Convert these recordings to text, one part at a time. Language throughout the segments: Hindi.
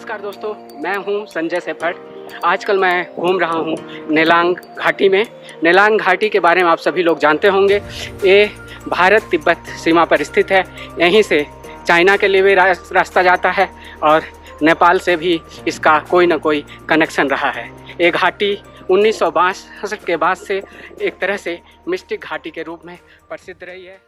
नमस्कार दोस्तों, मैं हूं संजय सेफर्ड। आजकल मैं घूम रहा हूं नेलांग घाटी में। नेलांग घाटी के बारे में आप सभी लोग जानते होंगे। ये भारत तिब्बत सीमा पर स्थित है। यहीं से चाइना के लिए भी रास्ता जाता है और नेपाल से भी इसका कोई ना कोई कनेक्शन रहा है। ये घाटी 1962 के बाद से एक तरह से मिस्टिक घाटी के रूप में प्रसिद्ध रही है।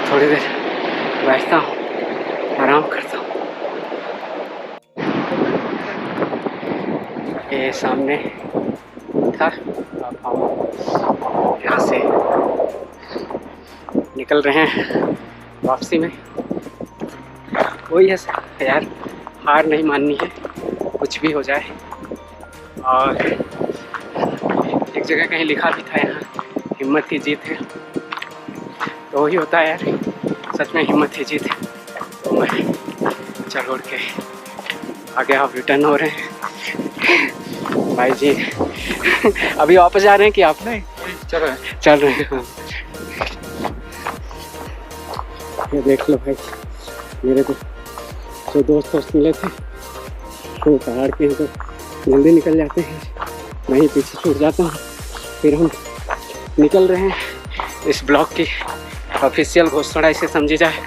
थोड़ी देर बैठता हूँ, आराम करता हूँ। ये सामने था, अब हम यहाँ से निकल रहे हैं वापसी में। वही है यार, हार नहीं माननी है, कुछ भी हो जाए। और एक जगह कहीं लिखा भी था, यहाँ हिम्मत ही जीत है। तो वही होता है यार, सच में हिम्मत ही जीत है। तो मैं चल उड़ के आगे आप रिटर्न हो रहे हैं भाई जी। अभी वापस जा रहे हैं कि आप नहीं चल रहे हैं? ये देख लो भाई, मेरे को जो दोस्त मिले थे वो पहाड़ के तो जल्दी निकल जाते हैं, मैं ही पीछे छूट जाता हूँ। फिर हम निकल रहे हैं। इस ब्लॉग की ऑफिशियल घोषणा इसे समझी जाए,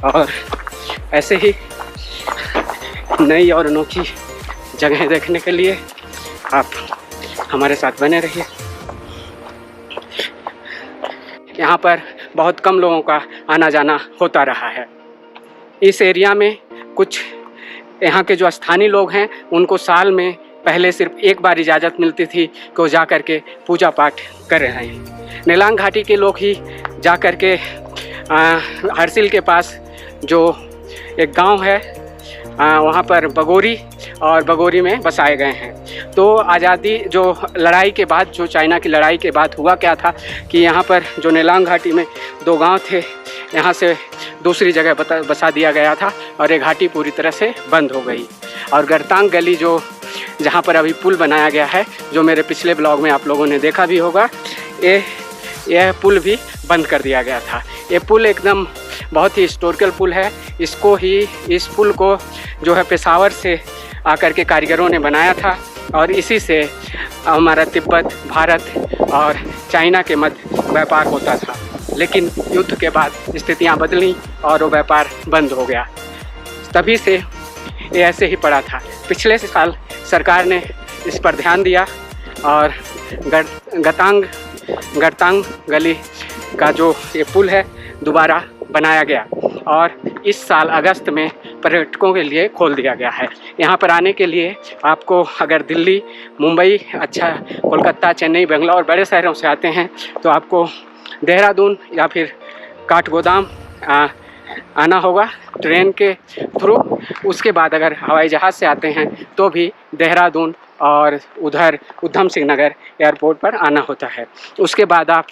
और ऐसे ही नई और अनोखी जगह देखने के लिए आप हमारे साथ बने रहिए। यहाँ पर बहुत कम लोगों का आना जाना होता रहा है। इस एरिया में कुछ यहाँ के जो स्थानीय लोग हैं, उनको साल में पहले सिर्फ एक बार इजाज़त मिलती थी कि वो जा कर के पूजा पाठ कर रहे हैं। नेलांग घाटी के लोग ही जा कर के हरसिल के पास जो एक गांव है, वहाँ पर बगोरी और बगोरी में बसाए गए हैं। तो आज़ादी जो लड़ाई के बाद, जो चाइना की लड़ाई के बाद हुआ क्या था कि यहाँ पर जो नेलांग घाटी में 2 गांव थे, यहाँ से दूसरी जगह बसा दिया गया था और ये घाटी पूरी तरह से बंद हो गई। और गरतांग गली जो जहाँ पर अभी पुल बनाया गया है, जो मेरे पिछले ब्लॉग में आप लोगों ने देखा भी होगा, ये यह पुल भी बंद कर दिया गया था। ये पुल एकदम बहुत ही हिस्टोरिकल पुल है। इस पुल को जो है पेशावर से आकर के कारीगरों ने बनाया था और इसी से हमारा तिब्बत, भारत और चाइना के मध्य व्यापार होता था। लेकिन युद्ध के बाद स्थितियां बदलीं और वो व्यापार बंद हो गया। तभी से ये ऐसे ही पड़ा था। पिछले साल सरकार ने इस पर ध्यान दिया और गरतांग गली का जो ये पुल है दोबारा बनाया गया और इस साल अगस्त में पर्यटकों के लिए खोल दिया गया है। यहाँ पर आने के लिए आपको अगर दिल्ली, मुंबई, कोलकाता, चेन्नई, बेंगलोर बड़े शहरों से आते हैं तो आपको देहरादून या फिर काठगोदाम आना होगा ट्रेन के थ्रू। उसके बाद अगर हवाई जहाज़ से आते हैं तो भी देहरादून और उधर उधम सिंह नगर एयरपोर्ट पर आना होता है। उसके बाद आप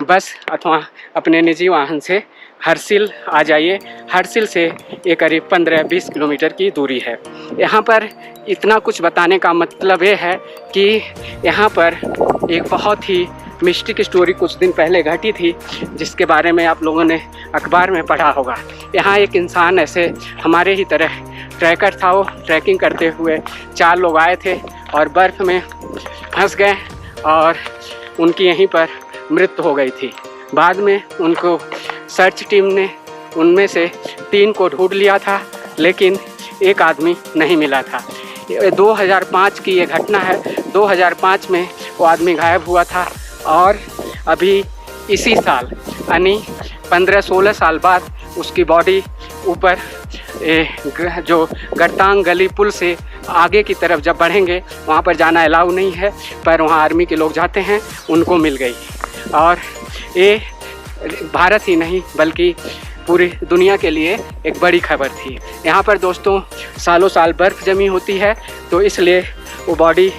बस अथवा अपने निजी वाहन से हरसिल आ जाइए। हरसिल से ये करीब 15-20 किलोमीटर की दूरी है। यहाँ पर इतना कुछ बताने का मतलब ये है कि यहाँ पर एक बहुत ही मिस्टिक स्टोरी कुछ दिन पहले घटी थी, जिसके बारे में आप लोगों ने अखबार में पढ़ा होगा। यहाँ एक इंसान ऐसे हमारे ही तरह ट्रैकर था, वो ट्रैकिंग करते हुए 4 लोग आए थे और बर्फ़ में फंस गए और उनकी यहीं पर मृत्यु हो गई थी। बाद में उनको सर्च टीम ने उनमें से 3 को ढूंढ लिया था, लेकिन एक आदमी नहीं मिला था। 2005 की ये घटना है। 2005 में वो आदमी गायब हुआ था और अभी इसी साल यानी 15-16 साल बाद उसकी बॉडी ऊपर जो गरतांग गली पुल से आगे की तरफ जब बढ़ेंगे वहाँ पर जाना अलाउ नहीं है, पर वहाँ आर्मी के लोग जाते हैं, उनको मिल गई। और ये भारत ही नहीं बल्कि पूरी दुनिया के लिए एक बड़ी खबर थी। यहाँ पर दोस्तों सालों साल बर्फ़ जमी होती है, तो इसलिए वो बॉडी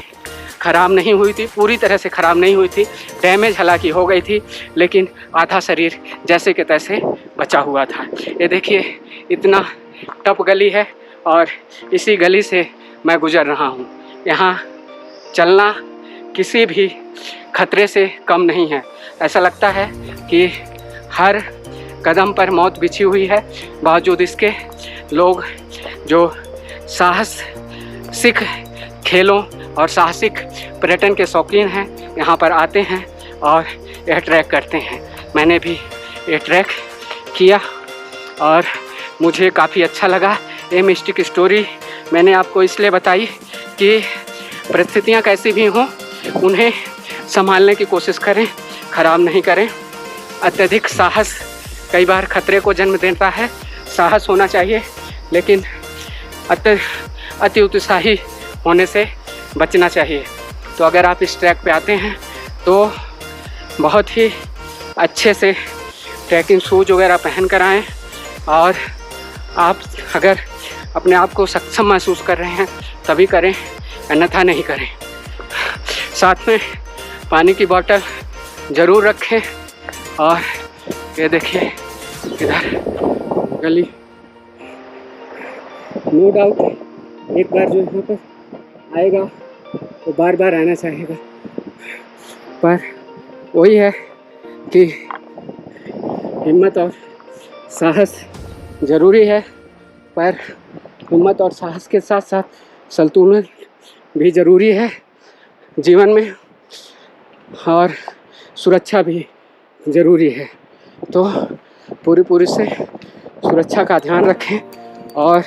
ख़राब नहीं हुई थी, पूरी तरह से ख़राब नहीं हुई थी। डैमेज हालांकि हो गई थी, लेकिन आधा शरीर जैसे के तैसे बचा हुआ था। ये देखिए इतना टफ गली है और इसी गली से मैं गुज़र रहा हूँ। यहाँ चलना किसी भी खतरे से कम नहीं है। ऐसा लगता है कि हर कदम पर मौत बिछी हुई है। बावजूद इसके लोग जो साहसिक खेलों और साहसिक पर्यटन के शौकीन हैं यहाँ पर आते हैं और यह ट्रैक करते हैं। मैंने भी ये ट्रैक किया और मुझे काफ़ी अच्छा लगा। ये मिस्टिक स्टोरी मैंने आपको इसलिए बताई कि परिस्थितियाँ कैसी भी हों उन्हें संभालने की कोशिश करें, ख़राब नहीं करें। अत्यधिक साहस कई बार खतरे को जन्म देता है। साहस होना चाहिए, लेकिन अति उत्साही होने से बचना चाहिए। तो अगर आप इस ट्रैक पे आते हैं तो बहुत ही अच्छे से ट्रैकिंग शूज़ वगैरह पहन कर आएँ और आप अगर अपने आप को सक्षम महसूस कर रहे हैं तभी करें, अन्यथा नहीं करें। साथ में पानी की बोतल ज़रूर रखें। और ये देखिए इधर गली, नो डाउट एक बार जो यहाँ पर आएगा तो बार बार आना चाहेगा, पर वही है कि हिम्मत और साहस ज़रूरी है, पर हिम्मत और साहस के साथ साथ संतुलन भी ज़रूरी है जीवन में, और सुरक्षा भी ज़रूरी है। तो पूरी से सुरक्षा का ध्यान रखें। और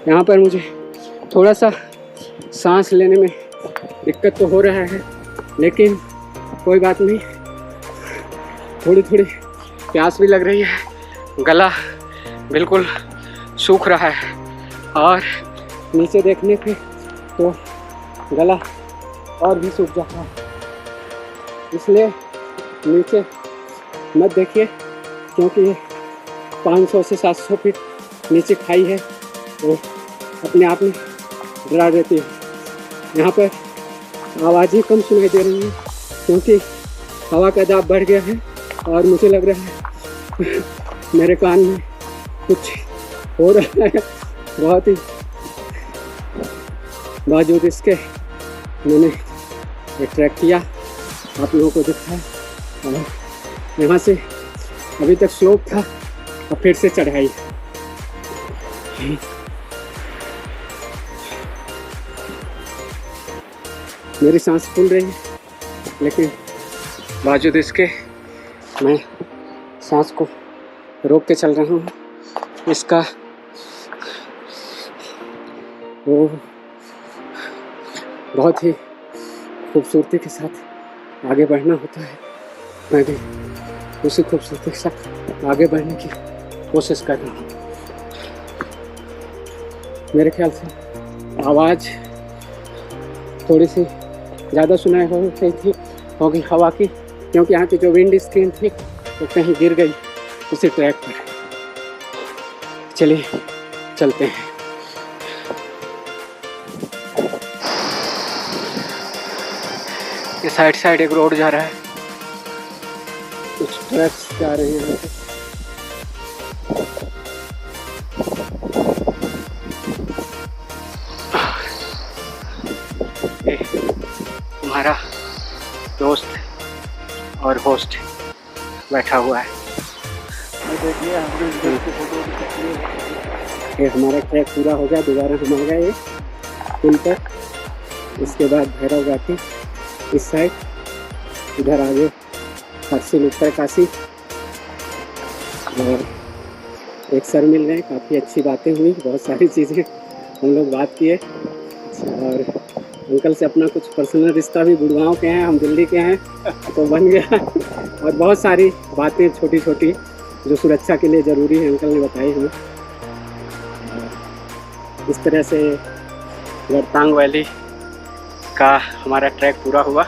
यहाँ पर मुझे थोड़ा सा सांस लेने में दिक्कत तो हो रहा है, लेकिन कोई बात नहीं, थोड़ी प्यास भी लग रही है, गला बिल्कुल सूख रहा है और नीचे देखने पे तो गला और भी सूख जाता है। इसलिए नीचे मत देखिए, क्योंकि 500 से 700 फीट नीचे खाई है, तो अपने आप में डरा देती है। यहाँ पर आवाज़ें कम सुनाई दे रही हैं क्योंकि हवा का दाब बढ़ गया है और मुझे लग रहा है मेरे कान में कुछ हो रहा है बहुत ही। बावजूद इसके मैंने ये ट्रैक किया आप लोगों को दिखाया। और यहाँ से अभी तक स्लोप था और फिर से चढ़ाई। मेरी सांस फूल रही है, लेकिन बावजूद इसके मैं सांस को रोक के चल रहा हूँ। इसका वो बहुत ही खूबसूरती के साथ आगे बढ़ना होता है। मैं भी उसी खूबसूरती के साथ आगे बढ़ने की कोशिश कर रहा हूँ। मेरे ख्याल से आवाज़ थोड़ी सी ज़्यादा सुनाई हो रही थी होगी हवा की, क्योंकि यहाँ की जो विंड स्क्रीन थी वो कहीं गिर गई उसी ट्रैक पर। चलिए चलते हैं। ये साइड एक रोड जा रहा है, कुछ ट्रक्स जा रहे हैं। हमारा दोस्त और होस्ट बैठा हुआ है। ये हमारा ट्रैक पूरा हो गया, दोबारा हम आ गए पुल पर। इसके बाद भैरव घाटी इस साइड, इधर आगे हर्षिल उत्तरकाशी। और एक सर मिल गए, काफ़ी अच्छी बातें हुई, बहुत सारी चीज़ें हम लोग बात किए। और अंकल से अपना कुछ पर्सनल रिश्ता भी गुड़गांव के हैं, हम दिल्ली के हैं, तो बन गया। और बहुत सारी बातें छोटी छोटी जो सुरक्षा के लिए ज़रूरी है अंकल ने बताई हमें। इस तरह से रोहतांग वैली का हमारा ट्रैक पूरा हुआ।